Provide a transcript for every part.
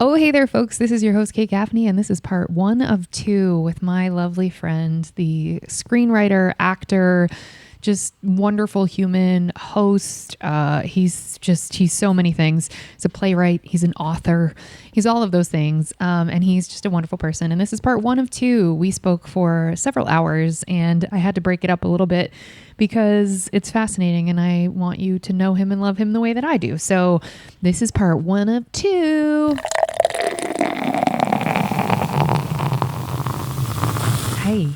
Oh, hey there, folks. This is your host, Kate Gaffney, and this is part 1 of 2 with my lovely friend, the screenwriter, actor, just wonderful human host. He's so many things. He's a playwright. He's an author. He's all of those things. And he's just a wonderful person. And this is part 1 of 2. We spoke for several hours and I had to break it up a little bit because it's fascinating and I want you to know him and love him the way that I do. So this is part 1 of 2. Hey.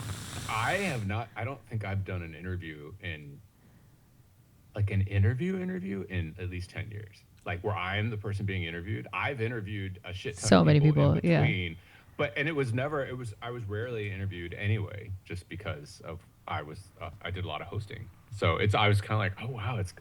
I don't think I've done an interview in at least 10 years. Like where I'm the person being interviewed. I've interviewed a shit ton of people in between. Yeah. I was rarely interviewed anyway, just because of I did a lot of hosting. So I was kind of like, oh wow, it's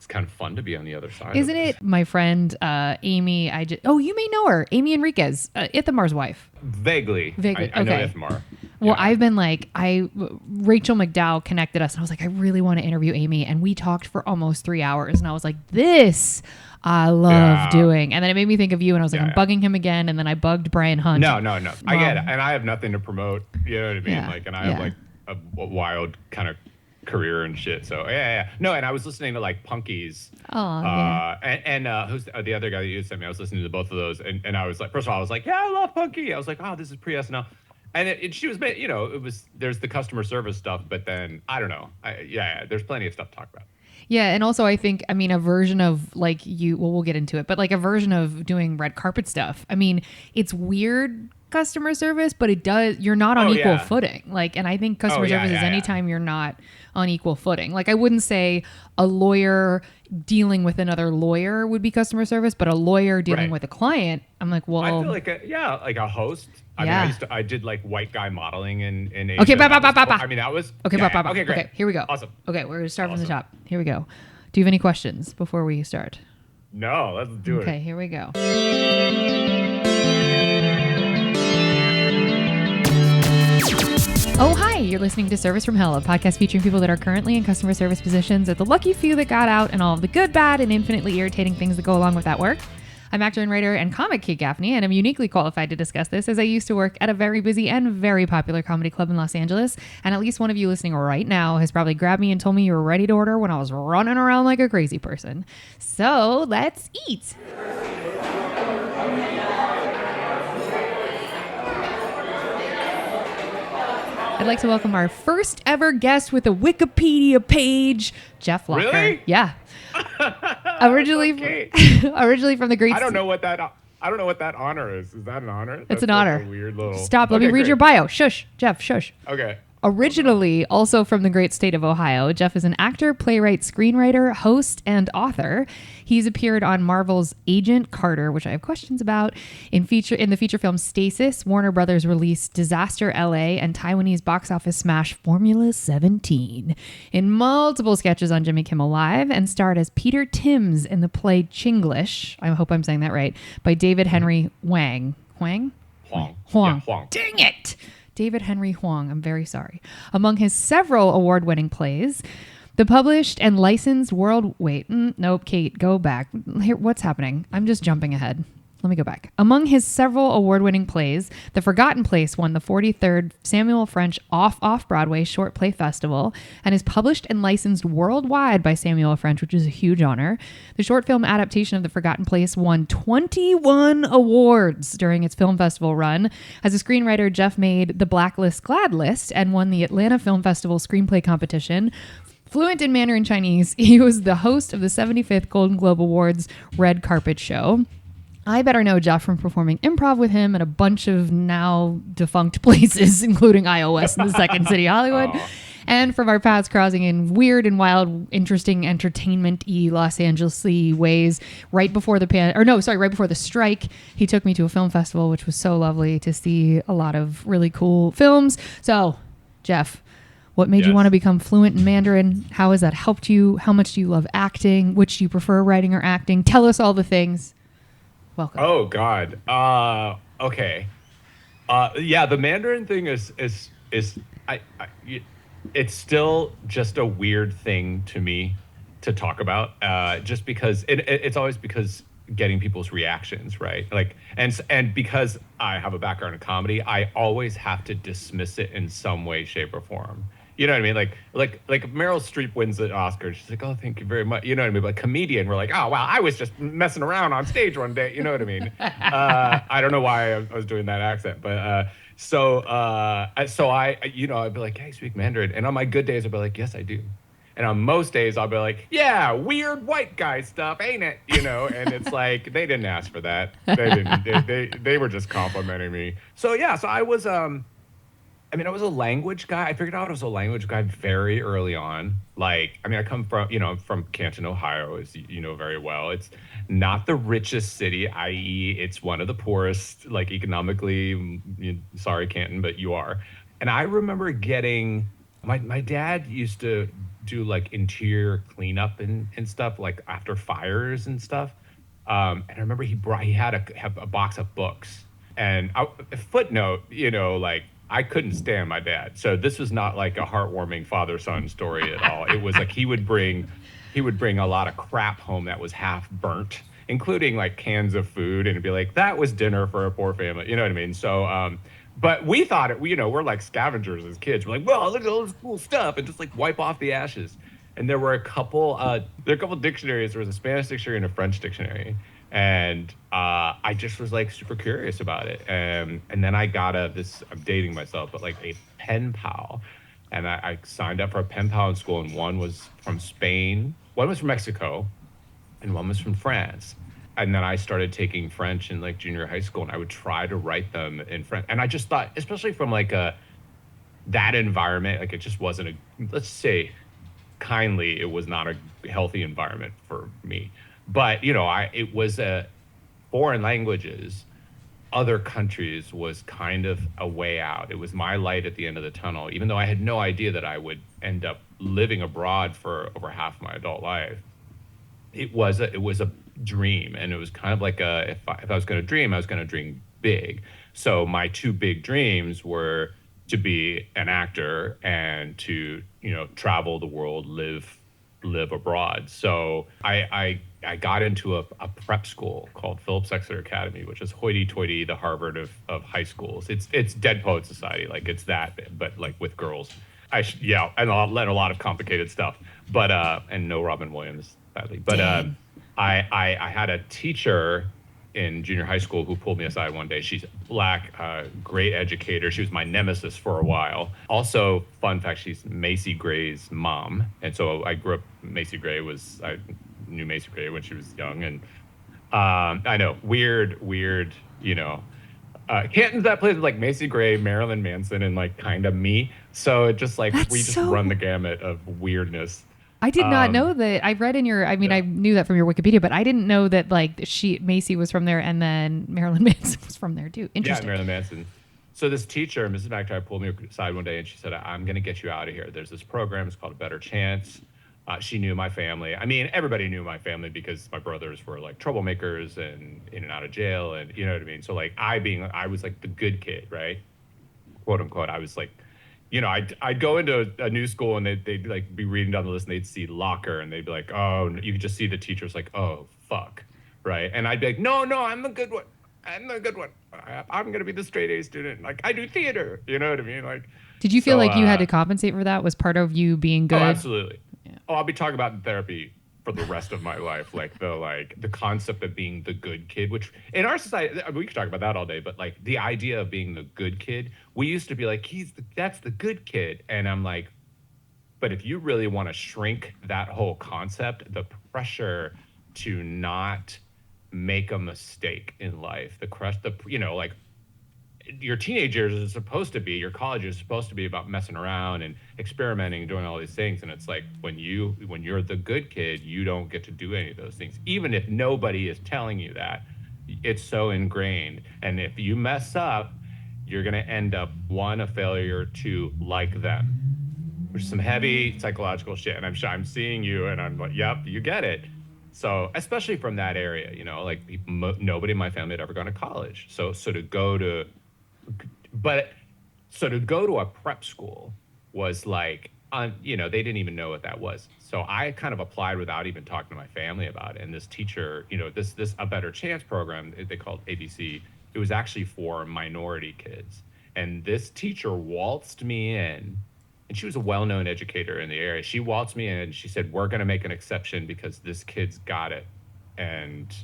kind of fun to be on the other side. Isn't it? My friend Amy, you may know her, Amy Enriquez, Ithamar's wife. Vaguely. I know Ithamar. Well, yeah. I've been Rachel McDowell connected us and I was like, I really want to interview Amy. And we talked for almost 3 hours and I was like, this I love doing. And then it made me think of you and I was like, I'm bugging him again. And then I bugged Brian Hunt. No. I get it. And I have nothing to promote. You know what I mean? Yeah. I have a wild kind of career and shit. So yeah. No, and I was listening to Punkies. Who's the other guy that you sent me? I was listening to both of those and I was like, first of all, I was like, yeah, I love Punky. I was like, oh, this is pre-SNL. And she was, there's the customer service stuff, but then I don't know. There's plenty of stuff to talk about. Yeah. And also a version of we'll get into it, but a version of doing red carpet stuff. I mean, it's weird customer service, but you're not on equal footing. And I think customer service is anytime you're not on equal footing. I wouldn't say a lawyer dealing with another lawyer would be customer service, but a lawyer dealing with a client, I'm like, well, I feel like a host. I did white guy modeling in Asia. Okay, that was okay. Okay, great. Okay, here we go. Awesome. Okay, we're gonna start from the top. Here we go. Do you have any questions before we start? No, let's do it. Okay, here we go. Oh, hi. You're listening to Service from Hell, a podcast featuring people that are currently in customer service positions at the lucky few that got out and all of the good, bad, and infinitely irritating things that go along with that work. I'm actor and writer and comic Kate Gaffney, and I'm uniquely qualified to discuss this as I used to work at a very busy and very popular comedy club in Los Angeles, and at least one of you listening right now has probably grabbed me and told me you were ready to order when I was running around like a crazy person. So let's eat. I'd like to welcome our first ever guest with a Wikipedia page, Jeff Locker. Really? Yeah. Originally from the great. I don't know what that honor is. Is that an honor? It's an honor. A weird little. Stop. Let me read your bio. Shush, Jeff. Shush. Okay. Originally, also from the great state of Ohio, Jeff is an actor, playwright, screenwriter, host, and author. He's appeared on Marvel's Agent Carter, which I have questions about, in the feature film Stasis, Warner Brothers release Disaster LA, and Taiwanese box office smash Formula 17. In multiple sketches on Jimmy Kimmel Live, and starred as Peter Timms in the play Chinglish, I hope I'm saying that right, by David Henry Hwang. Hwang. Yeah, Hwang. Dang it! David Henry Hwang, I'm very sorry. Among his several award-winning plays, the published and licensed nope, Kate, go back. Here, what's happening? I'm just jumping ahead. Let me go back. Among his several award-winning plays, The Forgotten Place won the 43rd Samuel French Off-Broadway Short Play Festival and is published and licensed worldwide by Samuel French, which is a huge honor. The short film adaptation of The Forgotten Place won 21 awards during its film festival run. As a screenwriter, Jeff made The Blacklist Glad List and won the Atlanta Film Festival Screenplay Competition. Fluent in Mandarin Chinese, he was the host of the 75th Golden Globe Awards Red Carpet Show. I better know Jeff from performing improv with him at a bunch of now defunct places, including iOS in the Second City, Hollywood. And from our paths crossing in weird and wild, interesting, entertainment-y, Los Angeles-y ways right before the strike, he took me to a film festival, which was so lovely to see a lot of really cool films. So, Jeff, what made you want to become fluent in Mandarin? How has that helped you? How much do you love acting? Which do you prefer, writing or acting? Tell us all the things. Welcome. Oh God. Okay. The Mandarin thing is it's still just a weird thing to me to talk about. Just because it's always because getting people's reactions, right? Like, and because I have a background in comedy, I always have to dismiss it in some way, shape, or form. You know what I mean? Like Meryl Streep wins the Oscar. She's like, "Oh, thank you very much." You know what I mean? But comedian, we're like, "Oh, wow, I was just messing around on stage one day." You know what I mean? I don't know why I was doing that accent, but so I'd be like, "Hey, speak Mandarin," and on my good days, I'd be like, "Yes, I do." And on most days, I'll be like, "Yeah, weird white guy stuff, ain't it?" You know, and it's like they didn't ask for that. They didn't. They were just complimenting me. So yeah, so I was I was a language guy. I figured out I was a language guy very early on. Like, I come from, I'm from Canton, Ohio, as you know very well. It's not the richest city, i.e., it's one of the poorest, like economically. Sorry, Canton, but you are. And I remember getting my dad used to do like interior cleanup and stuff, like after fires and stuff. And I remember he had a box of books. And a footnote, like I couldn't stand my dad. So this was not like a heartwarming father-son story at all. It was like he would bring a lot of crap home that was half burnt, including like cans of food, and it'd be like, that was dinner for a poor family. You know what I mean? So but we thought we're like scavengers as kids. We're like, well, look at all this cool stuff, and just like wipe off the ashes. And there were a couple dictionaries. There was a Spanish dictionary and a French dictionary. And I just was like super curious about it. And then I got I'm dating myself, but like a pen pal. And I signed up for a pen pal in school, and one was from Spain, one was from Mexico, and one was from France. And then I started taking French in like junior high school, and I would try to write them in French. And I just thought, especially from like that environment, like it just wasn't let's say kindly, it was not a healthy environment for me. But it was foreign languages, other countries was kind of a way out. It was my light at the end of the tunnel, even though I had no idea that I would end up living abroad for over half my adult life. It was a dream, and it was kind of like if I was going to dream, I was going to dream big. So my two big dreams were to be an actor and to travel the world, live abroad. So I got into a prep school called Phillips Exeter Academy, which is hoity-toity, the Harvard of high schools. It's Dead Poet Society, like it's that, but like with girls. And a lot of complicated stuff, but and no Robin Williams, sadly. But I had a teacher in junior high school who pulled me aside one day. She's Black, great educator. She was my nemesis for a while. Also, fun fact, she's Macy Gray's mom. And so I grew up, I knew Macy Gray when she was young. And I know, weird, Canton's that place with like Macy Gray, Marilyn Manson, and like kind of me. So it just like, we just run the gamut of weirdness. I did not know that. I read in your, I knew that from your Wikipedia, but I didn't know that like Macy was from there, and then Marilyn Manson was from there too. Interesting. Yeah, Marilyn Manson. So this teacher, Mrs. McIntyre, pulled me aside one day and she said, "I'm going to get you out of here. There's this program. It's called A Better Chance." She knew my family. Everybody knew my family because my brothers were like troublemakers and in and out of jail, and you know what I mean? So like I was like the good kid, right? Quote unquote. I was like, I'd go into a new school and they'd like be reading down the list and they'd see locker and they'd be like, oh, you could just see the teachers like, oh, fuck. Right. And I'd be like, no, I'm the good one. I'm the good one. I'm going to be the straight A student. Like I do theater. You know what I mean? Like, did you feel like you had to compensate for that? Was part of you being good? Oh, absolutely. Yeah. Oh, I'll be talking about in therapy for the rest of my life. Like the concept of being the good kid, which in our society, we could talk about that all day, but like the idea of being the good kid, we used to be like, that's the good kid. And I'm like, but if you really want to shrink that whole concept, the pressure to not make a mistake in life, like your teenage years is supposed to be, your college is supposed to be about messing around and experimenting and doing all these things. And it's like when you're the good kid, you don't get to do any of those things, even if nobody is telling you that. It's so ingrained. And if you mess up, you're going to end up, one, a failure, two, like them, which is some heavy psychological shit. And I'm seeing you and I'm like, yep, you get it. So especially from that area, like nobody in my family had ever gone to college. So to go to a prep school was like they didn't even know what that was. So I kind of applied without even talking to my family about it. And this teacher, this A Better Chance program, they called ABC, it was actually for minority kids. And this teacher waltzed me in, and she was a well-known educator in the area. She waltzed me in and she said, "We're going to make an exception because this kid's got it. And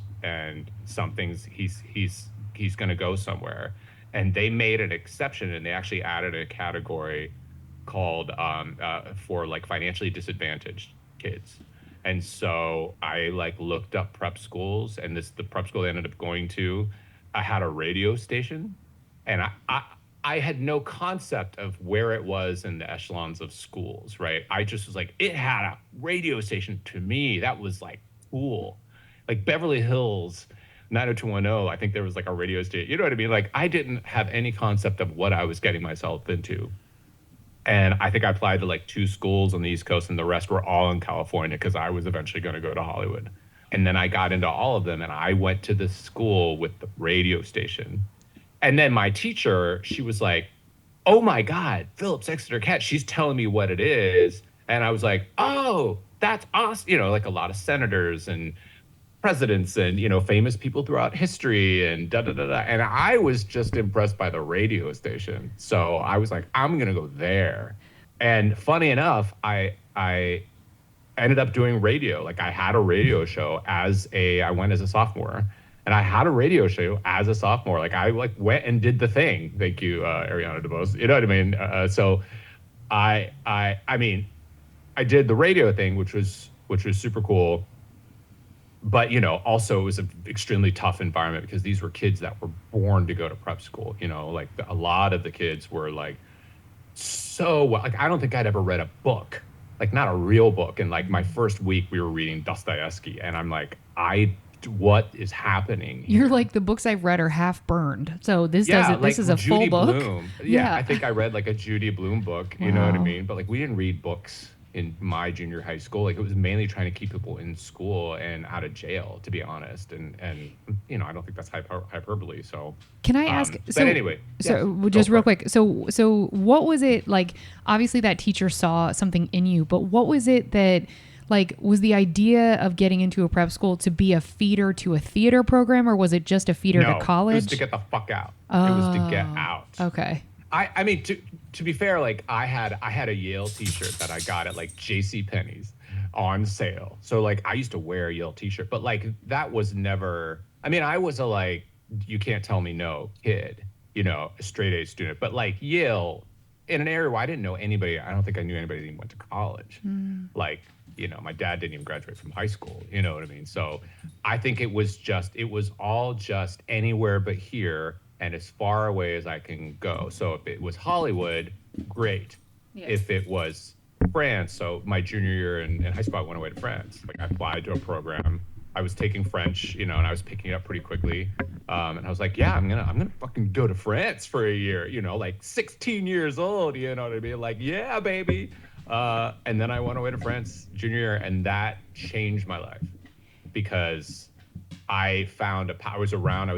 something's he's going to go somewhere." And they made an exception, and they actually added a category called for like financially disadvantaged kids. And so I like looked up prep schools, and the prep school I ended up going to, I had a radio station, and I had no concept of where it was in the echelons of schools, right? I just was like, it had a radio station. To me, that was like cool. Like Beverly Hills 90210, I think there was like a radio station. You know what I mean? Like I didn't have any concept of what I was getting myself into. And I think I applied to like 2 schools on the East Coast, and the rest were all in California because I was eventually going to go to Hollywood. And then I got into all of them, and I went to this school with the radio station. And then my teacher, she was like, "Oh my God, Phillips Exeter Cat." She's telling me what it is. And I was like, "Oh, that's awesome." Like a lot of senators and presidents and, famous people throughout history and da da da da. And I was just impressed by the radio station. So I was like, I'm going to go there. And funny enough, I ended up doing radio. Like I had a radio show I went as a sophomore. And I had a radio show as a sophomore. Like I went and did the thing. Thank you, Ariana DeBose. You know what I mean? So I mean, I did the radio thing, which was super cool. But, also it was an extremely tough environment because these were kids that were born to go to prep school. Like a lot of the kids were like like I don't think I'd ever read a book, like not a real book. And like my first week we were reading Dostoevsky, and I'm like, what is happening here? You're like, the books I've read are half burned. So this is a Judy full book. Blume. Yeah, I think I read like a Judy Blume book, you know what I mean? But like we didn't read books in my junior high school. Like it was mainly trying to keep people in school and out of jail, to be honest. And I don't think that's hyperbole. So can I ask? But anyway, so just real quick. So what was it like? Obviously that teacher saw something in you, but what was it that like was the idea of getting into a prep school to be a feeder to a theater program, or was it just a feeder to college? It was to get the fuck out. It was to get out. Okay. I mean, to be fair, like I had a Yale t-shirt that I got at like JCPenney's on sale. So like I used to wear a Yale t-shirt, but like that was never, I mean, I was a like, you can't tell me no kid, a straight A student, but like Yale in an area where I didn't know anybody. I don't think I knew anybody that even went to college. Like, my dad didn't even graduate from high school. You know what I mean? So I think it was all just anywhere but here and as far away as I can go. So if it was Hollywood, great. Yes. If it was France, so my junior year in high school, I went away to France. Like I applied to a program. I was taking French, and I was picking it up pretty quickly. And I was like, yeah, I'm gonna fucking go to France for a year, like 16 years old, you know what I mean? Like, yeah, baby. And then I went away to France junior year, and that changed my life because I found I was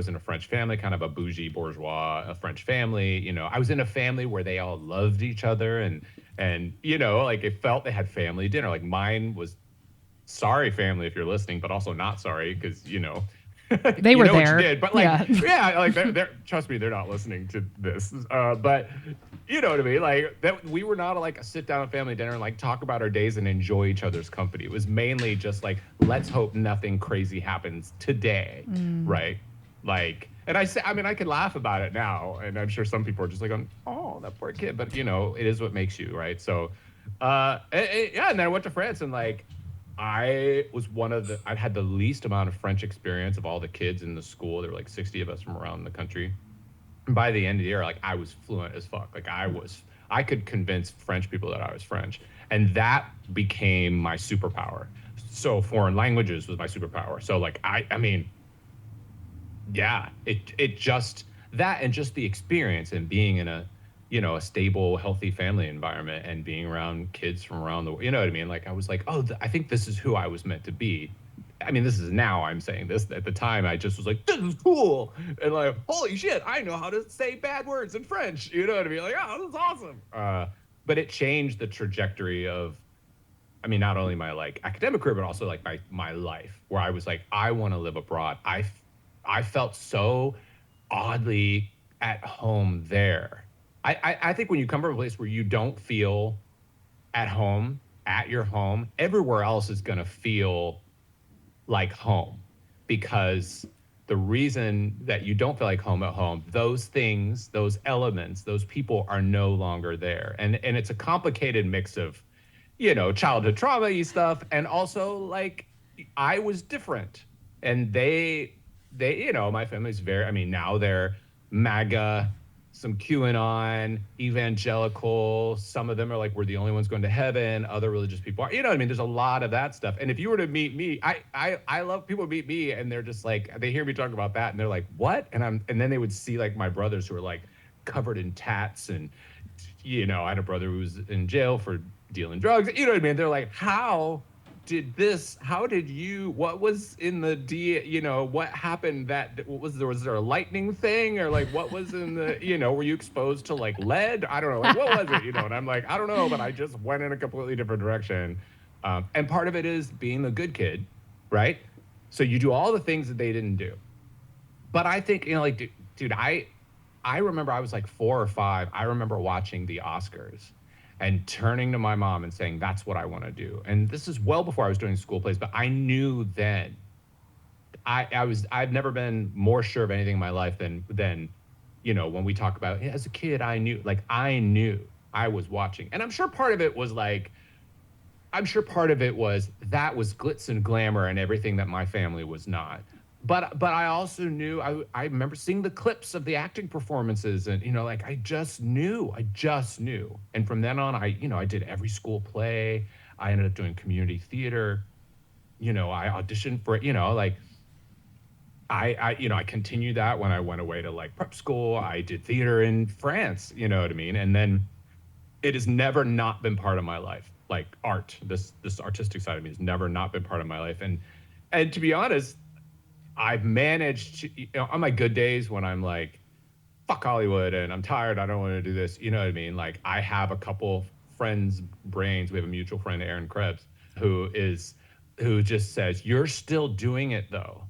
in a French family, kind of a bougie bourgeois, a French family. I was in a family where they all loved each other and like it felt they had family dinner. Like mine was, sorry family if you're listening, but also not sorry because they were there. What you did, but like yeah, like they're trust me, they're not listening to this. But you know what I mean? Like that we were not like a sit down family dinner and like talk about our days and enjoy each other's company. It was mainly just like, let's hope nothing crazy happens today, right? Like, and I could laugh about it now, and I'm sure some people are just like, oh, that poor kid, but it is what makes you, right? So, and then I went to France, and like, I had the least amount of French experience of all the kids in the school. There were like 60 of us from around the country. And by the end of the year, like I was fluent as fuck. Like I could convince French people that I was French. And that became my superpower. So foreign languages was my superpower. So like, I mean, yeah, it just, that and just the experience and being in a stable, healthy family environment and being around kids from around the world, you know what I mean? Like I was like, oh, I think this is who I was meant to be. I mean, this is now I'm saying this. At the time, I just was like, this is cool. And like, holy shit, I know how to say bad words in French. You know what I mean? Like, oh, this is awesome. but it changed the trajectory of, I mean, not only my like academic career, but also like my life, where I was like, I want to live abroad. I felt so oddly at home there. I think when you come from a place where you don't feel at home, at your home, everywhere else is going to feel like home, because the reason that you don't feel like home at home, those things, those elements, those people are no longer there. And it's a complicated mix of, childhood trauma stuff, and also like I was different. And they, my family's very, I mean, now they're MAGA, some QAnon, evangelical. Some of them are like, we're the only ones going to heaven. Other religious people are, what I mean? There's a lot of that stuff. And if you were to meet me, I love people meet me and they're just like, they hear me talk about that and they're like, what? And then they would see like my brothers who are like covered in tats, and, I had a brother who was in jail for dealing drugs. You know what I mean? They're like, how did you, what was in the what happened, was there a lightning thing, or like what was in the, were you exposed to like lead? I don't know, like what was it, and I'm like, I don't know, but I just went in a completely different direction. And part of it is being the good kid, right? So you do all the things that they didn't do. But I think, like, dude, I remember I was like 4 or 5. I remember watching the Oscars and turning to my mom and saying, that's what I want to do. And this is well before I was doing school plays, but I knew then. I've never been more sure of anything in my life than when we talk about, as a kid, I knew I was watching. And I'm sure part of it was that was glitz and glamour and everything that my family was not. But I also knew, I remember seeing the clips of the acting performances, and, like, I just knew. And from then on, I did every school play. I ended up doing community theater. I auditioned for, like, I continued that when I went away to like prep school. I did theater in France, you know what I mean? And then it has never not been part of my life. Like art, this artistic side of me has never not been part of my life. And to be honest, I've managed to, on my good days when I'm like, fuck Hollywood and I'm tired, I don't want to do this, you know what I mean? Like, I have a couple friends' brains. We have a mutual friend, Aaron Krebs, who just says, you're still doing it though.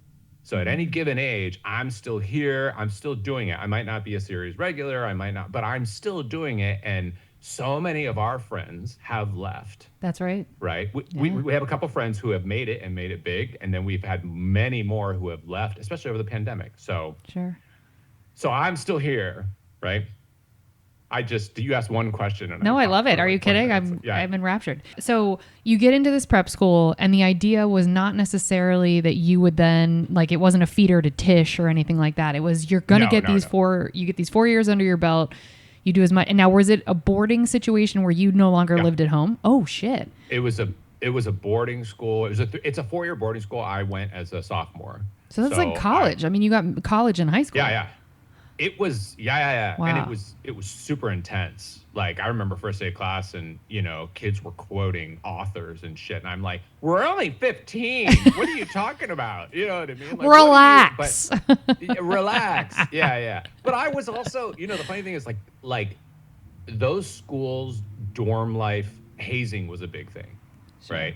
So at any given age, I'm still here, I'm still doing it. I might not be a series regular, I might not, but I'm still doing it. And so many of our friends have left. That's right. Right. We have a couple friends who have made it and made it big. And then we've had many more who have left, especially over the pandemic. So sure. So I'm still here. Right. You asked one question. And no, I love it. Are you kidding? I'm enraptured. So you get into this prep school, and the idea was not necessarily that you would then, like, it wasn't a feeder to Tisch or anything like that. It was, you're going to get these 4 years under your belt. You do as much. And now, was it a boarding situation where you no longer lived at home? Oh shit! It was a boarding school. It's a 4-year boarding school. I went as a sophomore. So that's like college. I mean, you got college and high school. Yeah. It was, Wow. And it was super intense. Like, I remember first day of class, and kids were quoting authors and shit, and I'm like, we're only 15. What are you talking about? You know what I mean? Like, relax. Relax. Yeah. But I was also, the funny thing is, like those schools, dorm life, hazing was a big thing, sure. Right?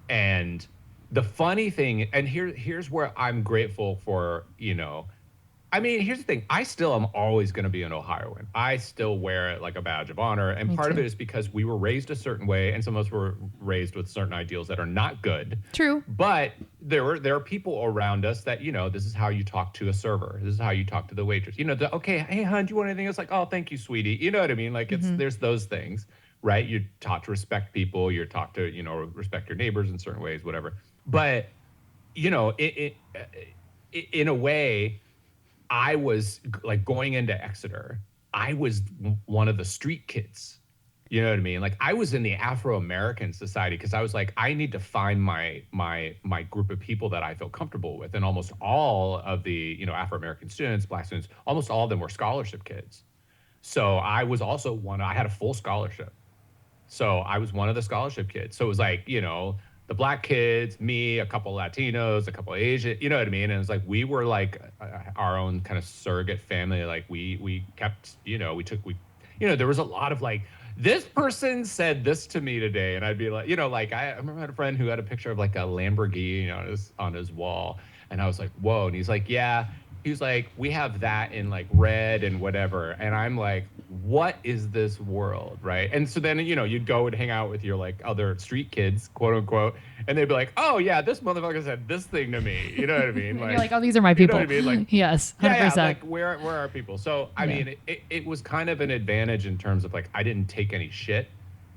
And the funny thing, and here's where I'm grateful for, I mean, here's the thing. I still am always going to be an Ohioan. I still wear it like a badge of honor. And part of it is because we were raised a certain way, and some of us were raised with certain ideals that are not good. True. But there are people around us that, this is how you talk to a server. This is how you talk to the waitress. Okay, hey, hon, do you want anything? It's like, oh, thank you, sweetie. You know what I mean? Like, there's those things, right? You're taught to respect people. You're taught to, respect your neighbors in certain ways, whatever. But, in a way, I was like, going into Exeter, I was one of the street kids. You know what I mean? Like, I was in the Afro-American society because I was like, I need to find my group of people that I feel comfortable with. And almost all of the, Afro-American students, Black students, almost all of them were scholarship kids. So I was also I had a full scholarship. So I was one of the scholarship kids. So it was like, the Black kids, me, a couple Latinos, a couple Asian, you know what I mean? And it was like, we were like our own kind of surrogate family. Like we kept, there was a lot of like, this person said this to me today, and I'd be like, like I remember I had a friend who had a picture of like a Lamborghini on his wall, and I was like, whoa, and he's like, yeah. He was like, we have that in like red and whatever. And I'm like, what is this world? Right. And so then, you'd go and hang out with your like other street kids, quote unquote. And they'd be like, oh, yeah, this motherfucker said this thing to me. You know what I mean? Like, you're like, oh, these are my people. You know what I mean? Like, yes, 100%. Yeah, like where are people? So, I mean, it was kind of an advantage in terms of like, I didn't take any shit.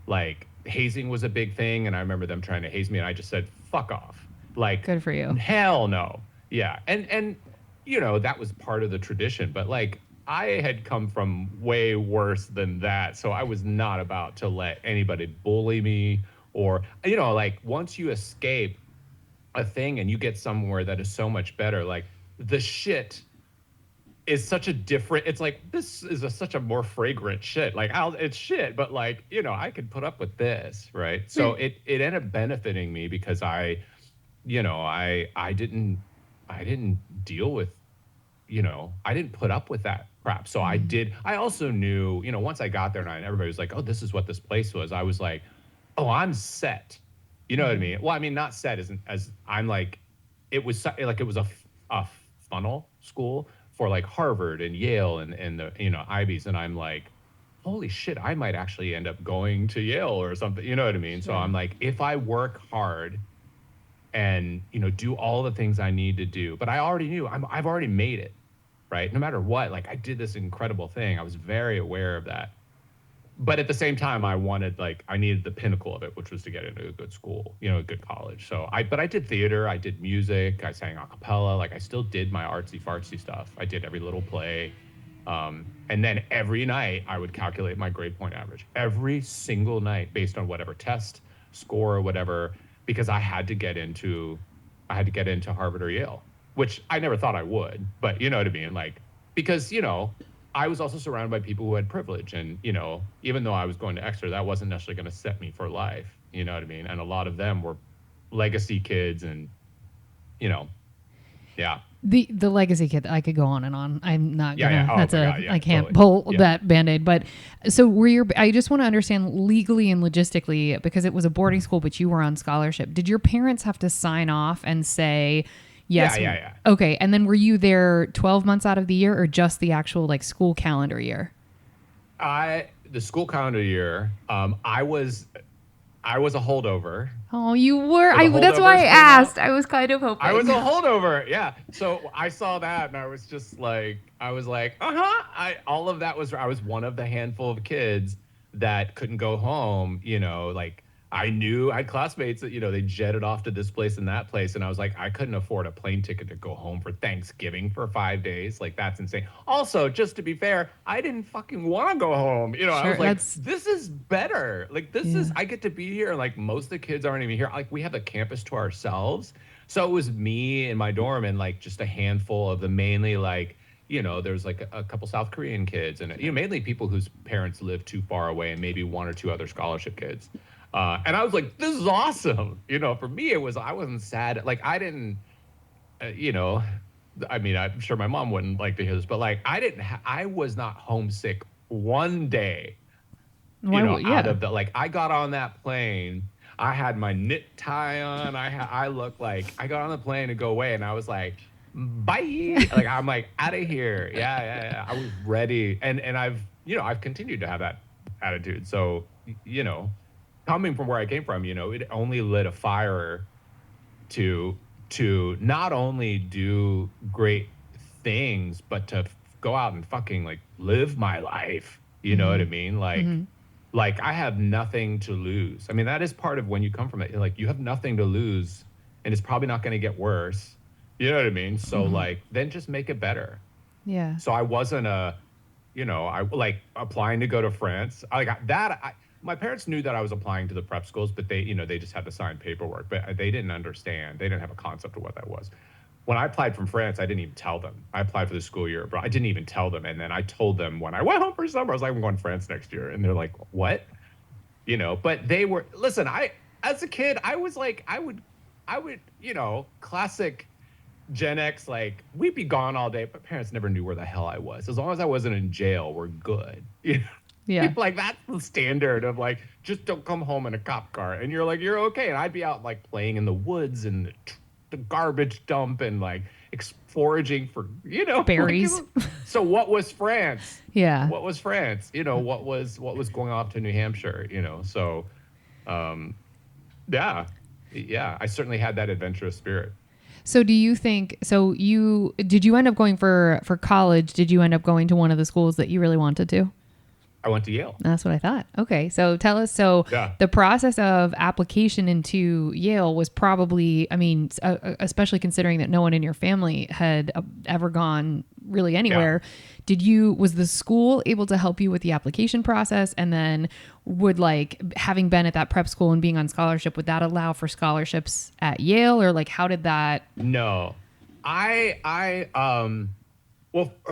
Like hazing was a big thing. And I remember them trying to haze me. And I just said, fuck off. Like, good for you. Hell no. Yeah. And, that was part of the tradition, but like I had come from way worse than that. So I was not about to let anybody bully me or, like once you escape a thing and you get somewhere that is so much better, like the shit is such a different, it's like, this is such a more fragrant shit. Like it's shit, but like, I could put up with this. Right. So it ended up benefiting me because I didn't deal with, I didn't put up with that crap. So I also knew, once I got there and everybody was like, oh, this is what this place was. I was like, oh, I'm set. You know what I mean? Well, I mean, not set as I'm like, it was like, it was a funnel school for like Harvard and Yale and the, Ivies. And I'm like, holy shit, I might actually end up going to Yale or something. You know what I mean? Sure. So I'm like, if I work hard and do all the things I need to do, but I already knew I've already made it, right? No matter what, like I did this incredible thing. I was very aware of that, but at the same time, I needed the pinnacle of it, which was to get into a good school, a good college. So I did theater, I did music, I sang a cappella, like I still did my artsy fartsy stuff. I did every little play, and then every night I would calculate my grade point average every single night based on whatever test score or whatever. Because I had to get into Harvard or Yale, which I never thought I would, but you know what I mean? Like, because, I was also surrounded by people who had privilege and, even though I was going to Exeter, that wasn't necessarily going to set me for life. You know what I mean? And a lot of them were legacy kids and, yeah. The legacy kid, I could go on and on. I'm not gonna. Oh, that's I can't pull that Band-Aid. But so I just want to understand legally and logistically, because it was a boarding school, but you were on scholarship. Did your parents have to sign off and say yes? Yeah. Okay, and then were you there 12 months out of the year, or just the actual like school calendar year? The school calendar year. I was a holdover. Oh, you were? That's why I asked. I was kind of hoping. I was a holdover, yeah. So I saw that and I was just like, uh-huh. All of that I was one of the handful of kids that couldn't go home, like I knew I had classmates that, they jetted off to this place and that place. And I was like, I couldn't afford a plane ticket to go home for Thanksgiving for 5 days. Like, that's insane. Also, just to be fair, I didn't fucking want to go home. Sure, I was like, this is better. Like, I get to be here. Like, most of the kids aren't even here. Like, we have the campus to ourselves. So it was me in my dorm and like just a handful of the mainly like, there's like a couple South Korean kids and, mainly people whose parents live too far away and maybe one or two other scholarship kids. And I was like, this is awesome. For me, I wasn't sad. Like, I didn't, I mean, I'm sure my mom wouldn't like to hear this, but like, I was not homesick one day, out of the, like, I got on that plane. I had my knit tie on. I looked like I got on the plane to go away and I was like, bye. Like, I'm like, out of here. Yeah. I was ready. And I've continued to have that attitude. So, coming from where I came from, it only lit a fire to not only do great things, but to go out and fucking like live my life. You know what I mean? Like, like I have nothing to lose. I mean, that is part of when you come from it. Like, you have nothing to lose, and it's probably not going to get worse. You know what I mean? So like, then just make it better. Yeah. So I wasn't I like applying to go to France. My parents knew that I was applying to the prep schools, but they just had to sign paperwork, but they didn't understand. They didn't have a concept of what that was. When I applied from France, I didn't even tell them. I applied for the school year abroad. I didn't even tell them. And then I told them when I went home for summer, I was like, I'm going to France next year. And they're like, what? But they were, listen, as a kid, I was like, I would, classic Gen X, like, we'd be gone all day, but parents never knew where the hell I was. As long as I wasn't in jail, we're good. Yeah. Like that's the standard of like, just don't come home in a cop car. And you're like, you're okay. And I'd be out like playing in the woods and the garbage dump and like foraging for, like, Berries. so what was France? Yeah. What was France? What was going off to New Hampshire, So yeah. Yeah. I certainly had that adventurous spirit. So do you think, did you end up going for college? Did you end up going to one of the schools that you really wanted to? I went to Yale. That's what I thought. Okay. So tell us, the process of application into Yale was probably, I mean, especially considering that no one in your family had ever gone really anywhere. Yeah. Was the school able to help you with the application process? And then having been at that prep school and being on scholarship, would that allow for scholarships at Yale, or like, how did that? No, well,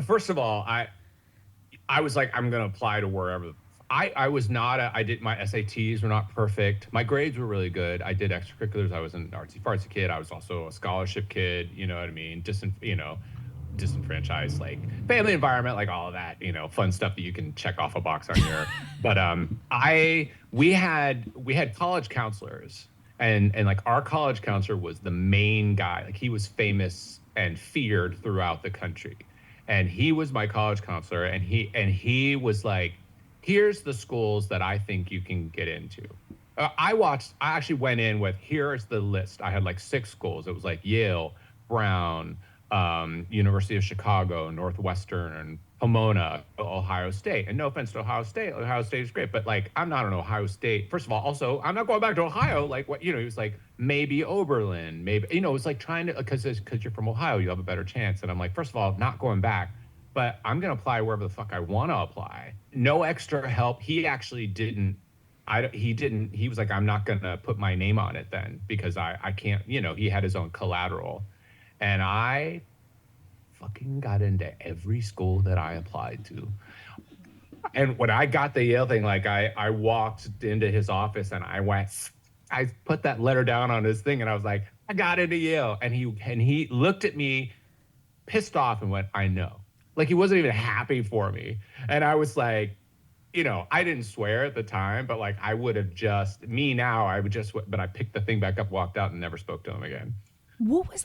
first of all, I was like, I'm going to apply to wherever. I was not, I did, my SATs were not perfect. My grades were really good. I did extracurriculars. I was an artsy-fartsy kid. I was also a scholarship kid, you know what I mean? Disenfranchised, like family environment, like all of that, fun stuff that you can check off a box on your, but we had college counselors and like our college counselor was the main guy. Like he was famous and feared throughout the country. And he was my college counselor, and he was like, here's the schools that I think you can get into. I actually went in with, here's the list. I had like 6 schools. It was like Yale, Brown, University of Chicago, Northwestern, and Pomona, Ohio State. And no offense to Ohio State. Ohio State is great, but like, I'm not an Ohio State. First of all, also, I'm not going back to Ohio. Like what, he was like, maybe Oberlin, maybe, it's like trying to, because you're from Ohio, you have a better chance. And I'm like, first of all, not going back, but I'm going to apply wherever the fuck I want to apply. No extra help. He actually didn't. He was like, I'm not going to put my name on it then because I can't, he had his own collateral. And I fucking got into every school that I applied to. And when I got the Yale thing, like I walked into his office and I put that letter down on his thing and I was like, I got into Yale. And he looked at me pissed off and went, I know. Like he wasn't even happy for me. And I was like, I didn't swear at the time, but like I would have but I picked the thing back up, walked out and never spoke to him again. What was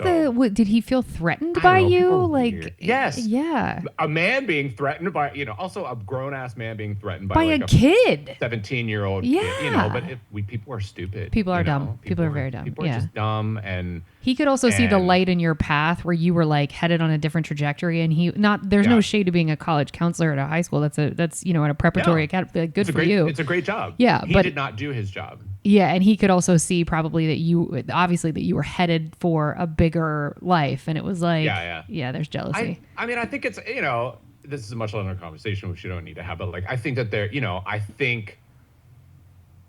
did he feel threatened by you? Like, yes. Yeah. A man being threatened by, also a grown ass man being threatened by like a kid, 17-year-old kid, but people are stupid. People are dumb. People are very dumb. People are just dumb. And he could also see the light in your path where you were like headed on a different trajectory. And there's no shade to being a college counselor at a high school. That's at a preparatory academy. Good for you. It's a great job. Yeah. He did not do his job. Yeah, and he could also see probably that you were headed for a bigger life, and it was like, yeah, there's jealousy. I think it's, this is a much longer conversation which you don't need to have, but like, I think that I think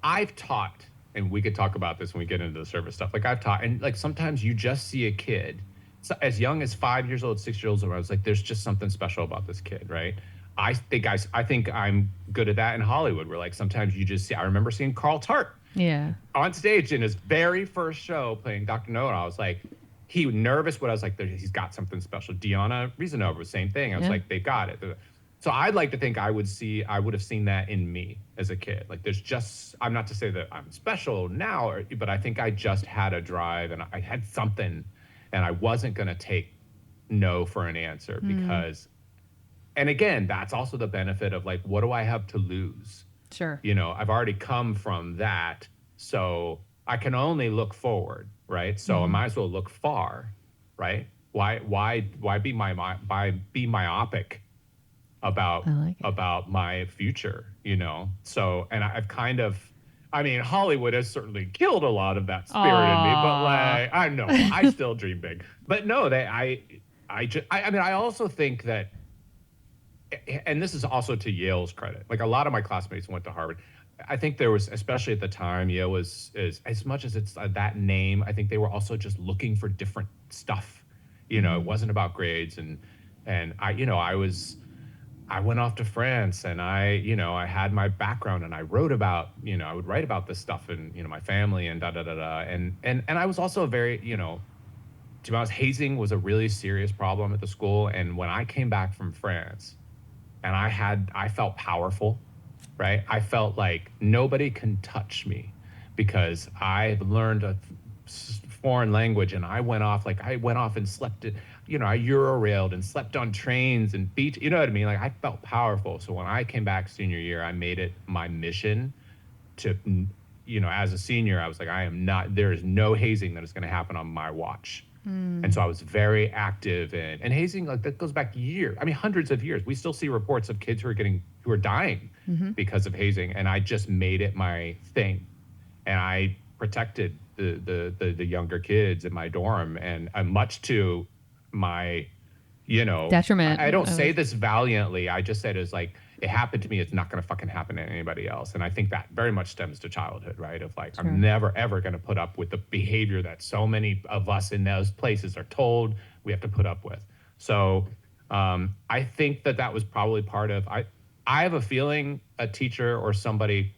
I've taught, and we could talk about this when we get into the service stuff. Like I've taught, and like sometimes you just see a kid as young as 5 years old, 6 years old, I was like, there's just something special about this kid, right? I think I'm good at that in Hollywood, where like sometimes you just see. I remember seeing Carl Tart. Yeah. On stage in his very first show playing Dr. No, and I was like, he was nervous, but I was like, he's got something special. Deanna Reasonova, same thing. I was like, they got it. So I'd like to think I would have seen that in me as a kid. Like there's just, I'm not to say that I'm special now, but I think I just had a drive and I had something, and I wasn't going to take no for an answer because, and again, that's also the benefit of like, what do I have to lose? Sure. I've already come from that, so I can only look forward, right? So I might as well look far, right? Why be myopic about my future, So, and I've kind of, Hollywood has certainly killed a lot of that spirit in me, but like, I know, I still dream big. But no, I also think that, and this is also to Yale's credit, like a lot of my classmates went to Harvard. I think there was, especially at the time, Yale was as much as it's that name, I think they were also just looking for different stuff. It wasn't about grades. And I went off to France and I had my background and I wrote about, I would write about this stuff and, my family and And I was also a very, to be honest, hazing was a really serious problem at the school. And when I came back from France, and I felt powerful, right? I felt like nobody can touch me because I've learned a foreign language, and I went off and slept it, I Eurorailed and slept on trains and beach, you know what I mean? Like I felt powerful. So when I came back senior year, I made it my mission to, as a senior, I was like, there is no hazing that is going to happen on my watch. And so I was very active and hazing, like that goes back years. I mean, hundreds of years. We still see reports of kids who are dying because of hazing. And I just made it my thing. And I protected the younger kids in my dorm, and much to my, detriment. I don't say this valiantly. I just said it's like, it happened to me. It's not going to fucking happen to anybody else. And I think that very much stems to childhood, right? Of like, I'm never, ever going to put up with the behavior that so many of us in those places are told we have to put up with. So I think that was probably part of, I have a feeling a teacher or somebody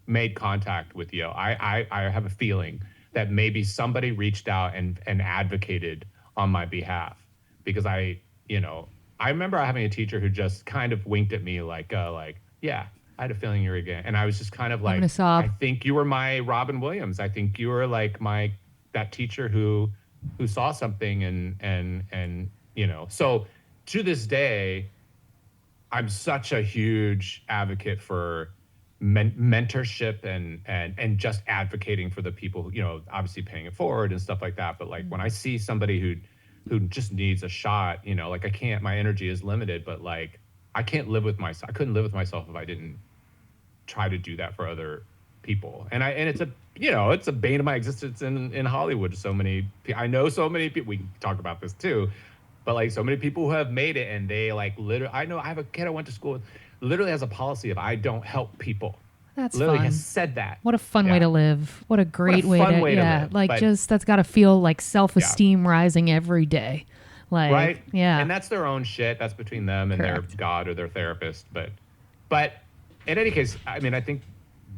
made contact with you. I have a feeling that maybe somebody reached out and advocated on my behalf, because I remember having a teacher who just kind of winked at me like, yeah, I had a feeling you were gay. And I was just kind of like, I think you were my Robin Williams. I think you were like that teacher who saw something and so to this day, I'm such a huge advocate for mentorship and just advocating for the people who, obviously paying it forward and stuff like that. But like when I see somebody who just needs a shot, like my energy is limited, but like I couldn't live with myself if I didn't try to do that for other people. And it's a bane of my existence in Hollywood. I know so many people, we can talk about this too, but like so many people who have made it, and they like literally, I have a kid I went to school with, literally has a policy of I don't help people. That's literally fun. Has said that. What a fun way to live. What a great way to live. Like that's got to feel like self-esteem rising every day. Like, right? Yeah. And that's their own shit. That's between them and their God or their therapist. But in any case, I mean, I think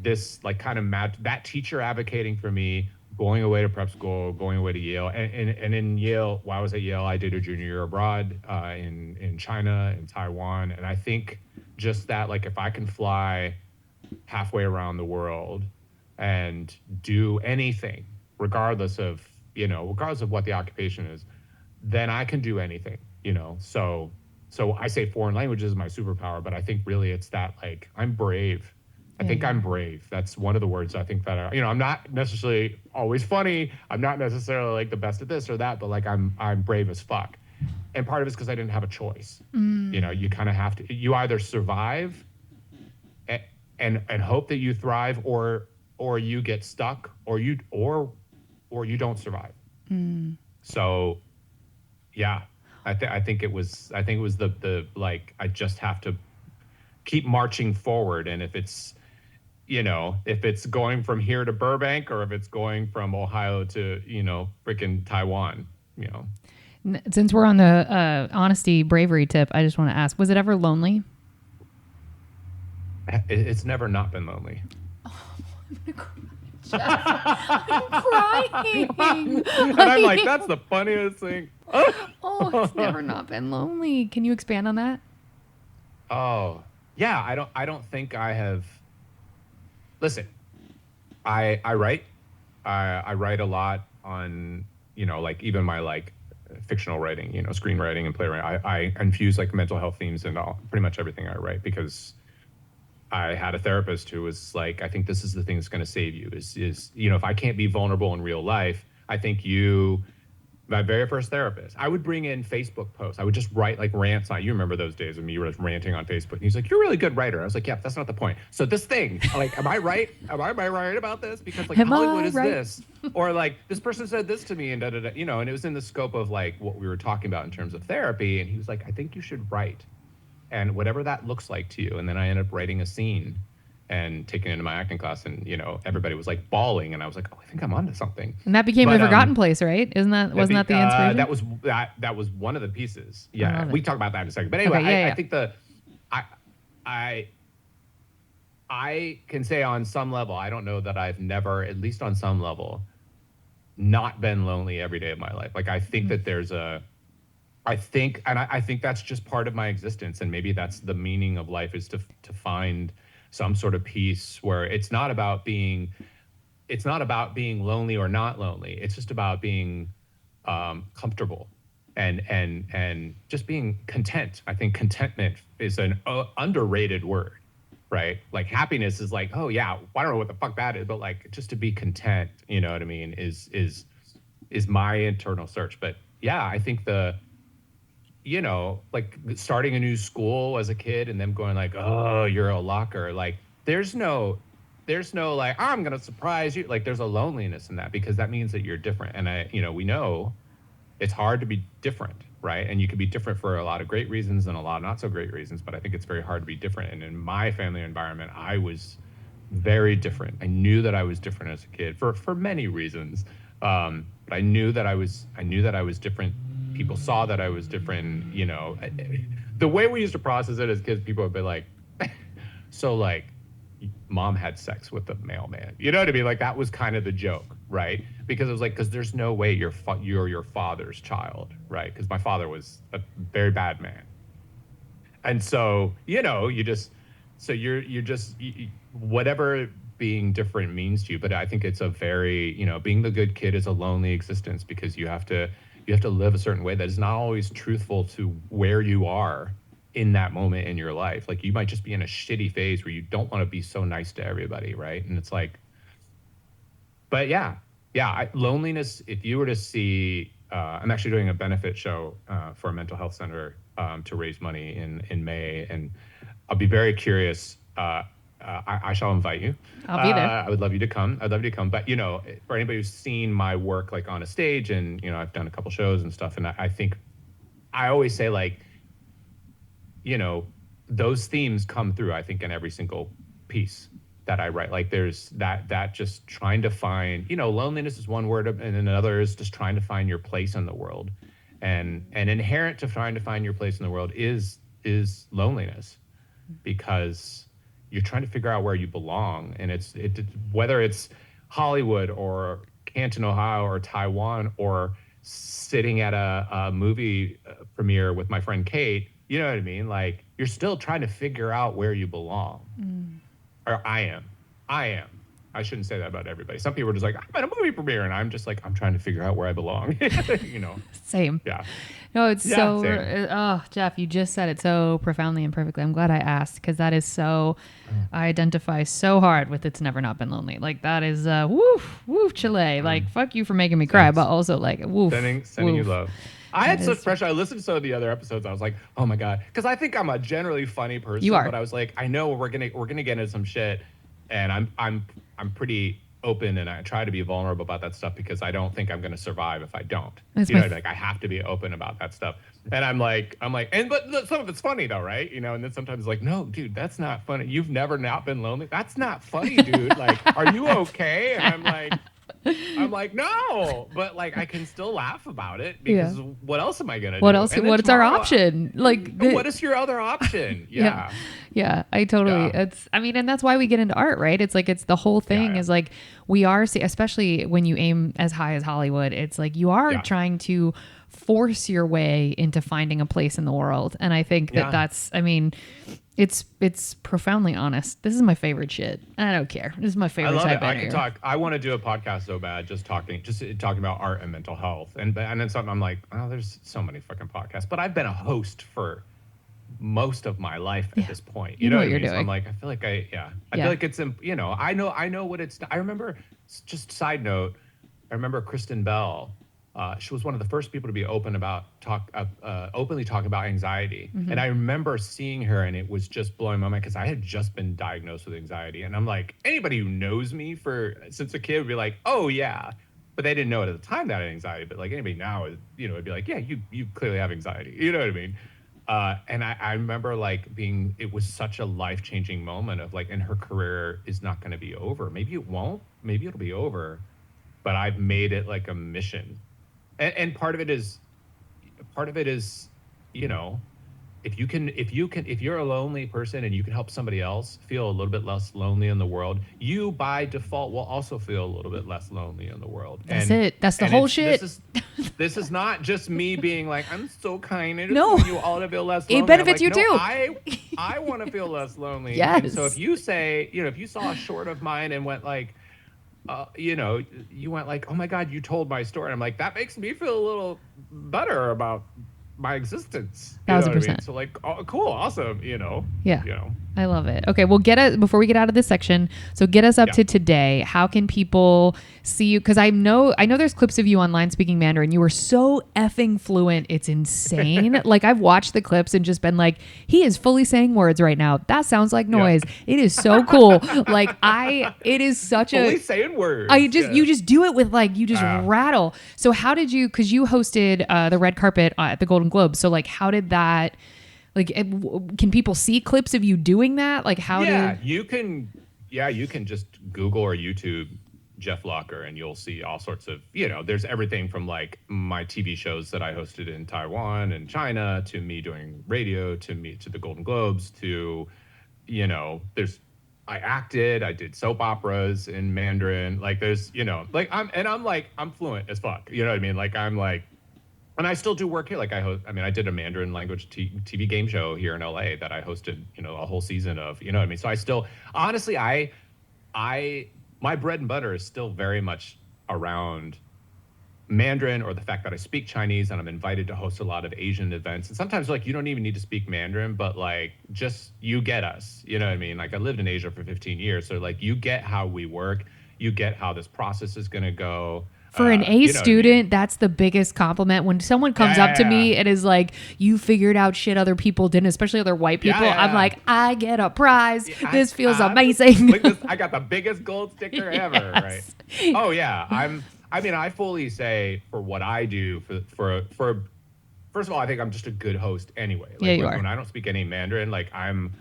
this like kind of that teacher advocating for me, going away to prep school, going away to Yale, and in Yale, while I was at Yale, I did a junior year abroad in China, in Taiwan, and I think just that, like, if I can fly halfway around the world and do anything, regardless of what the occupation is, then I can do anything, So I say foreign languages is my superpower, but I think really it's that, like, I'm brave. I think I'm brave. That's one of the words I think that I'm not necessarily always funny. I'm not necessarily like the best at this or that, but like I'm brave as fuck. And part of it's because I didn't have a choice. You kind of have to. You either survive and hope that you thrive, or you get stuck, or you don't survive. So, yeah, I think it was the like, I just have to keep marching forward, and if it's going from here to Burbank, or if it's going from Ohio to freaking Taiwan, Since we're on the honesty bravery tip, I just want to ask: was it ever lonely? It's never not been lonely. Oh, I'm crying. And I'm like, that's the funniest thing. It's never not been lonely. Can you expand on that? Oh, yeah. I don't think I have. Listen, I write. I write a lot on, like even my like fictional writing, screenwriting and playwriting. I infuse like mental health themes in pretty much everything I write, because I had a therapist who was like, I think this is the thing that's going to save you is, if I can't be vulnerable in real life, I think my very first therapist, I would bring in Facebook posts. I would just write like rants on, you remember those days of me ranting on Facebook. And he's like, you're a really good writer. I was like, yeah, that's not the point. So this thing, like, am I right? Am I right about this? Because like Hollywood is this, or like this person said this to me and da, da, da, and it was in the scope of like what we were talking about in terms of therapy. And he was like, I think you should write. And whatever that looks like to you. And then I ended up writing a scene and taking it into my acting class, and everybody was like bawling, and I was like, oh, I think I'm onto something. And that became The Forgotten Place, right? Wasn't that the inspiration? That was one of the pieces. Yeah, we talk about that in a second. But anyway, I think I can say on some level, I don't know that I've never, at least on some level, not been lonely every day of my life. Like I think that there's I think that's just part of my existence, and maybe that's the meaning of life, is to find some sort of peace where it's not about being lonely or not lonely. It's just about being comfortable and just being content. I think contentment is an underrated word, right? Like happiness is like, oh yeah, I don't know what the fuck that is, but like just to be content, you know what I mean, is my internal search. But yeah, I think like starting a new school as a kid and them going like, oh, you're a locker. Like there's no like, I'm going to surprise you. Like there's a loneliness in that because that means that you're different. And we know it's hard to be different, right? And you can be different for a lot of great reasons and a lot of not so great reasons, but I think it's very hard to be different. And in my family environment, I was very different. I knew that I was different as a kid for many reasons. But I knew that I was different. People saw that I was different, The way we used to process it as kids, people would be like, so like, mom had sex with the mailman. You know what I mean? Like that was kind of the joke, right? Because it was like, because there's no way you're your father's child, right? Because my father was a very bad man. And so, whatever being different means to you. But I think it's a very, being the good kid is a lonely existence because you have to live a certain way that is not always truthful to where you are in that moment in your life. Like you might just be in a shitty phase where you don't want to be so nice to everybody, right? And it's like, but loneliness, if you were to see, I'm actually doing a benefit show for a mental health center to raise money in May, and I'll be very curious. I shall invite you. I'll be there. I would love you to come. I'd love you to come. But, for anybody who's seen my work like on a stage and, I've done a couple shows and stuff. And I think I always say like, those themes come through, I think, in every single piece that I write. Like there's that just trying to find, loneliness is one word and another is just trying to find your place in the world. And inherent to trying to find your place in the world is loneliness because you're trying to figure out where you belong. And whether it's Hollywood or Canton, Ohio or Taiwan or sitting at a movie premiere with my friend Kate, you know what I mean? Like you're still trying to figure out where you belong. Or I am. I shouldn't say that about everybody. Some people are just like, I'm at a movie premiere, and I'm just like, I'm trying to figure out where I belong. Same. Yeah. No, it's Jeff, you just said it so profoundly and perfectly. I'm glad I asked because that is so, I identify so hard with It's Never Not Been Lonely. Like that is, woof, Chile. Like, fuck you for making me cry, but also like, woof. Sending you love. I had such pressure. I listened to some of the other episodes. I was like, oh my God. Because I think I'm a generally funny person. You are. But I was like, I know we're gonna get into some shit. And I'm pretty open and I try to be vulnerable about that stuff because I don't think I'm gonna survive if I don't. Like I have to be open about that stuff. And I'm like, but some of it's funny though, right? And then sometimes it's like, no, dude, that's not funny. You've never not been lonely. That's not funny, dude. Like, are you okay? And I'm like, no, but like I can still laugh about it because what else am I gonna do? What else? What's our option? Like, what is your other option? Yeah, I totally. And that's why we get into art, right? It's like the whole thing is like we are, especially when you aim as high as Hollywood. It's like you are trying to force your way into finding a place in the world, and I think that's. It's profoundly honest. This is my favorite shit. I don't care. This is my favorite type. I can talk. I want to do a podcast so bad, just talking about art and mental health, and then something. I'm like, oh, there's so many fucking podcasts, but I've been a host for most of my life at this point. You know what you're doing. So I'm like, I feel like I feel like it's I know what it's. I remember. Just side note. I remember Kristen Bell. She was one of the first people to be openly talk about anxiety. And I remember seeing her and it was just blowing my mind because I had just been diagnosed with anxiety. And I'm like, anybody who knows me since a kid would be like, oh yeah. But they didn't know it at the time that I had anxiety. But like anybody now, would be like, yeah, you clearly have anxiety. You know what I mean? And I remember like it was such a life-changing moment of like, and her career is not going to be over. Maybe it won't. Maybe it'll be over. But I've made it like a mission. And part of it is, if you're a lonely person and you can help somebody else feel a little bit less lonely in the world, you by default will also feel a little bit less lonely in the world. That's it. That's the whole shit. This is not just me being like, I'm so kind. No, you all to feel less lonely. It benefits you too. I want to feel less lonely. Yes. And so if you say, if you saw a short of mine and went like, you went like, oh my God, you told my story. I'm like, that makes me feel a little better about my existence. You know what I mean? So like, oh, cool, awesome. Yeah. I love it. Okay, well, before we get out of this section, so get us up to today. How can people see you? Because I know there's clips of you online speaking Mandarin. You are so effing fluent. It's insane. Like I've watched the clips and just been like, he is fully saying words right now. That sounds like noise. It is so cool. Like it is such fully saying words. You just do it with like, you just rattle. So how did you, because you hosted the red carpet at the Golden Globes. So like, how did that, like, can people see clips of you doing that? Like you can just Google or YouTube Jeff Locker and you'll see all sorts of, there's everything from like my TV shows that I hosted in Taiwan and China to me doing radio to the Golden Globes to, I acted, I did soap operas in Mandarin. Like there's, I'm fluent as fuck. You know what I mean? Like I'm like, and I still do work here. Like I did a Mandarin language TV game show here in LA that I hosted, a whole season of, you know what I mean? So I still, honestly, my bread and butter is still very much around Mandarin or the fact that I speak Chinese and I'm invited to host a lot of Asian events. And sometimes like, you don't even need to speak Mandarin, but like, just, you get us, you know what I mean? Like I lived in Asia for 15 years. So like, you get how we work, you get how this process is going to go. For an A student, that's the biggest compliment. When someone comes up to me and is like, you figured out shit other people didn't, especially other white people, I'm like, I get a prize. This feels amazing. I got the biggest gold sticker ever, right? Oh, yeah. I fully say for what I do, for first of all, I think I'm just a good host anyway. Like you are. When I don't speak any Mandarin, like I'm,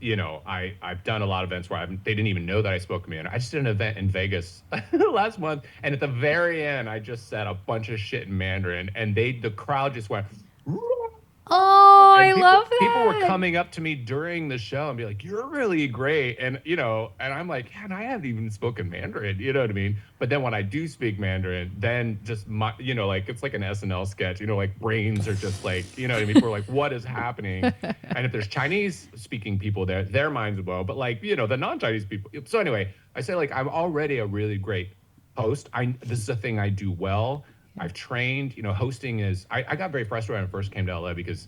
I've done a lot of events where they didn't even know that I spoke Mandarin. I just did an event in Vegas last month, and at the very end, I just said a bunch of shit in Mandarin, and the crowd just went. Oh, I love that. People were coming up to me during the show and be like, "You're really great," and and I'm like, "Yeah, and I haven't even spoken Mandarin," you know what I mean? But then when I do speak Mandarin, then just like it's like an SNL sketch, like brains are just like, you know what I mean? People are like, "What is happening?" And if there's Chinese speaking people there, their minds blow. But like, the non-Chinese people. So anyway, I say like I'm already a really great host. This is a thing I do well. I've trained, hosting is, I got very frustrated when I first came to LA because,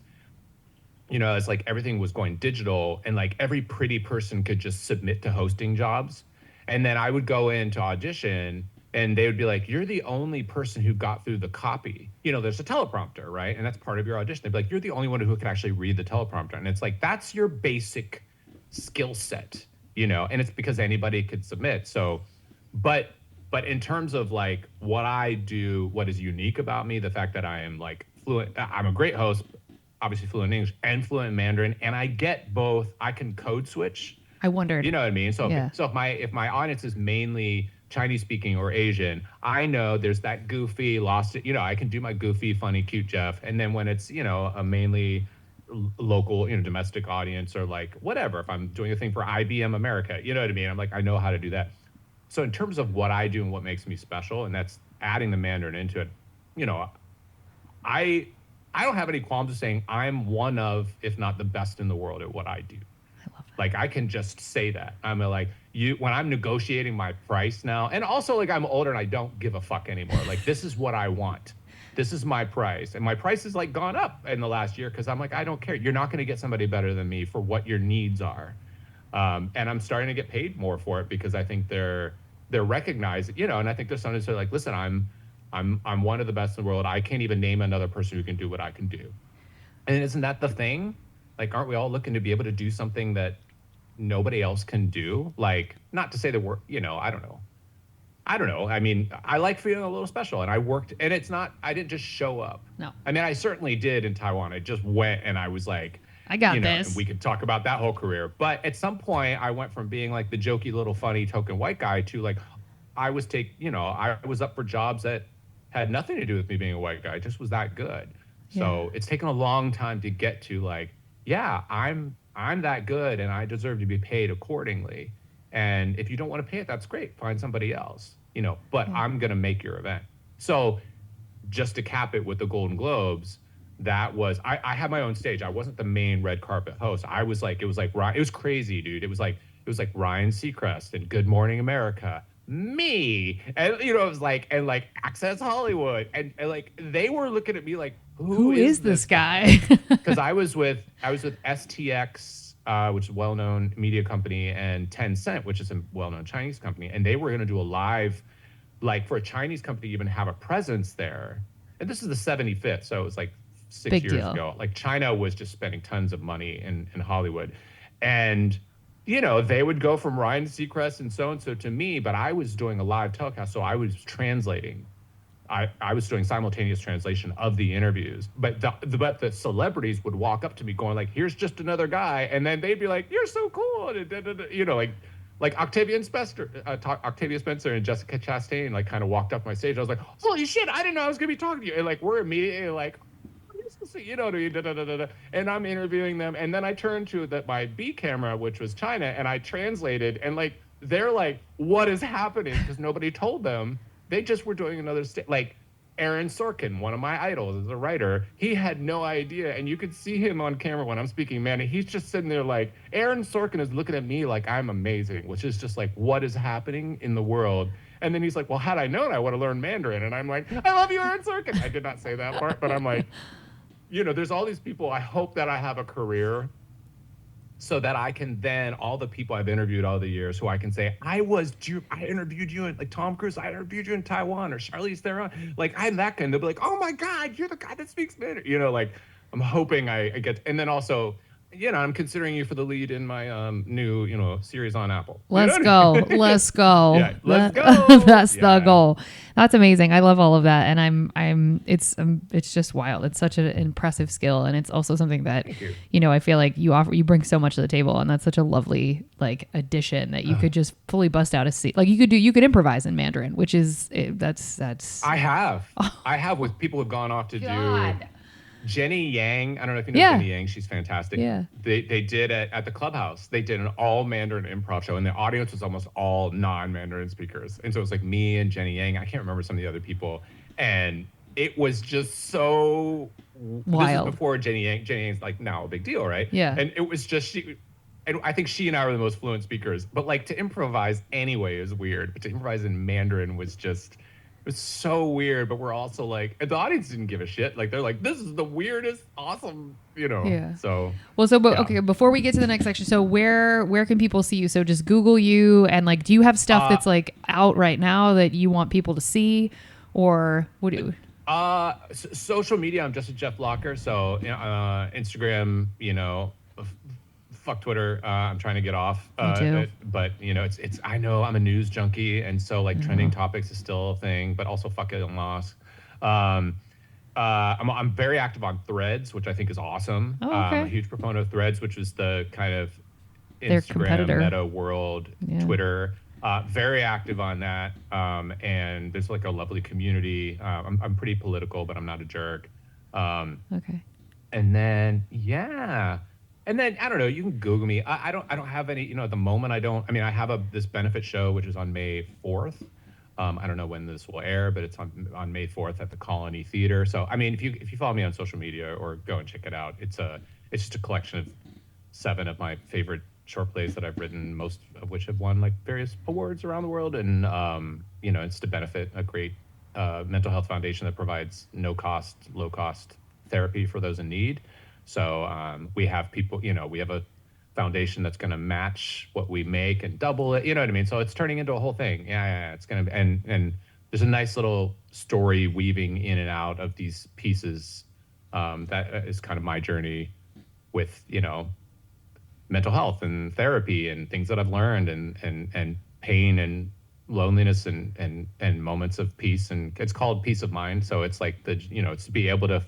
it's like everything was going digital and like every pretty person could just submit to hosting jobs. And then I would go in to audition and they would be like, you're the only person who got through the copy. There's a teleprompter, right? And that's part of your audition. They'd be like, you're the only one who can actually read the teleprompter. And it's like, that's your basic skill set, and it's because anybody could submit. So, But in terms of like what I do, what is unique about me, the fact that I am like fluent, I'm a great host, obviously fluent in English and fluent in Mandarin, and I get both. I can code switch. I wondered. You know what I mean? So if my audience is mainly Chinese speaking or Asian, I know there's that goofy, I can do my goofy, funny, cute Jeff. And then when it's, a mainly local, domestic audience or like whatever, if I'm doing a thing for IBM America, you know what I mean? I'm like, I know how to do that. So in terms of what I do and what makes me special, and that's adding the Mandarin into it, I don't have any qualms of saying I'm one of, if not the best in the world at what I do. I love that. Like I can just say that. I'm like, when I'm negotiating my price now, and also like I'm older and I don't give a fuck anymore. Like this is what I want. This is my price. And my price has like gone up in the last year because I'm like, I don't care. You're not going to get somebody better than me for what your needs are. And I'm starting to get paid more for it because I think they're recognized, and I think there's sometimes they're like, listen, I'm one of the best in the world. I can't even name another person who can do what I can do. And isn't that the thing? Like, aren't we all looking to be able to do something that nobody else can do? Like, not to say that we're, I don't know. I mean, I like feeling a little special, and I worked, and I didn't just show up. No. I mean, I certainly did in Taiwan. I just went and I was like, I got this. And we could talk about that whole career. But at some point, I went from being like the jokey little funny token white guy to like, I was up for jobs that had nothing to do with me being a white guy. I just was that good. Yeah. So it's taken a long time to get to like, yeah, I'm that good and I deserve to be paid accordingly. And if you don't want to pay it, that's great. Find somebody else, but I'm going to make your event. So just to cap it with the Golden Globes, that was I had my own stage. I wasn't the main red carpet host. I was like, it was like it was crazy, dude. It was like Ryan Seacrest and Good Morning America, me, and it was like, and like Access Hollywood, and like they were looking at me like, who is this guy? Because I was with STX, which is a well-known media company, and Tencent, which is a well-known Chinese company, and they were going to do a live, like for a Chinese company to even have a presence there. And this is the 75th, so it was like six Big years deal. ago. Like China was just spending tons of money in Hollywood, and they would go from Ryan Seacrest and so to me, but I was doing a live telecast, so I was translating. I was doing simultaneous translation of the interviews, but the celebrities would walk up to me going like, "Here's just another guy," and then they'd be like, "You're so cool," and like Octavia Spencer and Jessica Chastain like kind of walked up my stage. I was like, "Holy shit! I didn't know I was gonna be talking to you." And like we're immediately like, and I'm interviewing them, and then I turned to my B camera, which was China, and I translated, and like they're like, "What is happening?" Because nobody told them. They just were doing another like Aaron Sorkin, one of my idols as a writer. He had no idea, and you could see him on camera when I'm speaking, man. And he's just sitting there like, Aaron Sorkin is looking at me like I'm amazing, which is just like, what is happening in the world? And then he's like, well, had I known, I would have learned Mandarin. And I'm like, I love you, Aaron Sorkin. I did not say that part, but I'm like, there's all these people. I hope that I have a career so that I can then, all the people I've interviewed all the years, who I can say, I interviewed you in, like Tom Cruise, I interviewed you in Taiwan, or Charlize Theron, like I'm that guy. And they'll be like, oh my God, you're the guy that speaks Mandarin. Like I'm hoping I get, and then also, I'm considering you for the lead in my new, series on Apple. Let's go. Let's go. Yeah, let's go. That's the goal. That's amazing. I love all of that. And it's just wild. It's such an impressive skill. And it's also something that, I feel like you bring so much to the table, and that's such a lovely like addition that you could just fully bust out a seat. Like you could improvise in Mandarin, which is, that's. I have with people who've gone off to do. Jenny Yang, I don't know if you know Jenny Yang, she's fantastic. Yeah. They did at the Clubhouse, they did an all Mandarin improv show, and the audience was almost all non-Mandarin speakers. And so it was like me and Jenny Yang, I can't remember some of the other people. And it was just so wild. This is before Jenny Yang. Jenny Yang's like now a big deal, right? Yeah. And it was just and I think she and I were the most fluent speakers. But like to improvise anyway is weird. But to improvise in Mandarin was just, it was so weird, but we're also like, and the audience didn't give a shit. Like they're like, this is the weirdest, awesome, Yeah. So. Well, okay. Before we get to the next section, so where can people see you? So just Google you, and like, do you have stuff that's like out right now that you want people to see, or what do you? Social media. I'm just a Jeff Locker. So Instagram. Fuck Twitter. I'm trying to get off. Me too. But it's. I know I'm a news junkie, and so like trending topics is still a thing. But also fuck Elon Musk. I'm very active on Threads, which I think is awesome. Oh, okay. I'm a huge proponent of Threads, which is the kind of their Instagram, competitor. Meta world, Twitter. Very active on that. And there's like a lovely community. I'm pretty political, but I'm not a jerk. Okay. And then And then I don't know. You can Google me. I don't have any. At the moment I don't. I mean, I have this benefit show which is on May 4th. I don't know when this will air, but it's on May 4th at the Colony Theater. So I mean, if you follow me on social media or go and check it out, it's just a collection of 7 of my favorite short plays that I've written, most of which have won like various awards around the world, and it's to benefit a great mental health foundation that provides low cost therapy for those in need. So we have people, we have a foundation that's going to match what we make and double it. You know what I mean? So it's turning into a whole thing. Yeah. It's going to be, and there's a nice little story weaving in and out of these pieces. That is kind of my journey with, mental health and therapy and things that I've learned and pain and loneliness and moments of peace. And it's called Peace of Mind. So it's like it's to be able to,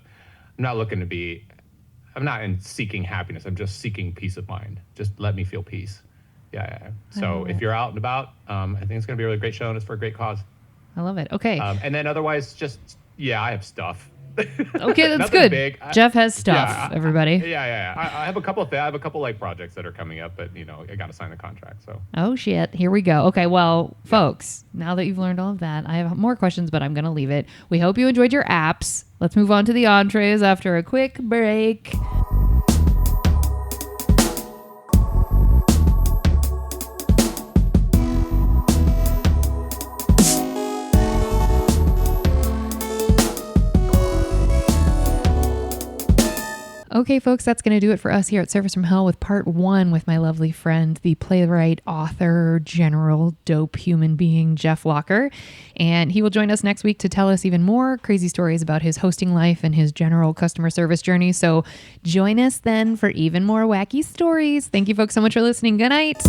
I'm not in seeking happiness. I'm just seeking peace of mind. Just let me feel peace. Yeah. So if you're out and about, I think it's going to be a really great show, and it's for a great cause. I love it. Okay. And then otherwise, I have stuff. Okay, that's good. Big. Jeff has stuff. Everybody. Yeah. I have a couple I have a couple like projects that are coming up, but I got to sign the contract. So. Oh shit! Here we go. Okay, well, folks, now that you've learned all of that, I have more questions, but I'm gonna leave it. We hope you enjoyed your apps. Let's move on to the entrees after a quick break. Okay, folks, that's going to do it for us here at Service from Hell with part 1 with my lovely friend, the playwright, author, general, dope human being, Jeff Walker. And he will join us next week to tell us even more crazy stories about his hosting life and his general customer service journey. So join us then for even more wacky stories. Thank you, folks, so much for listening. Good night.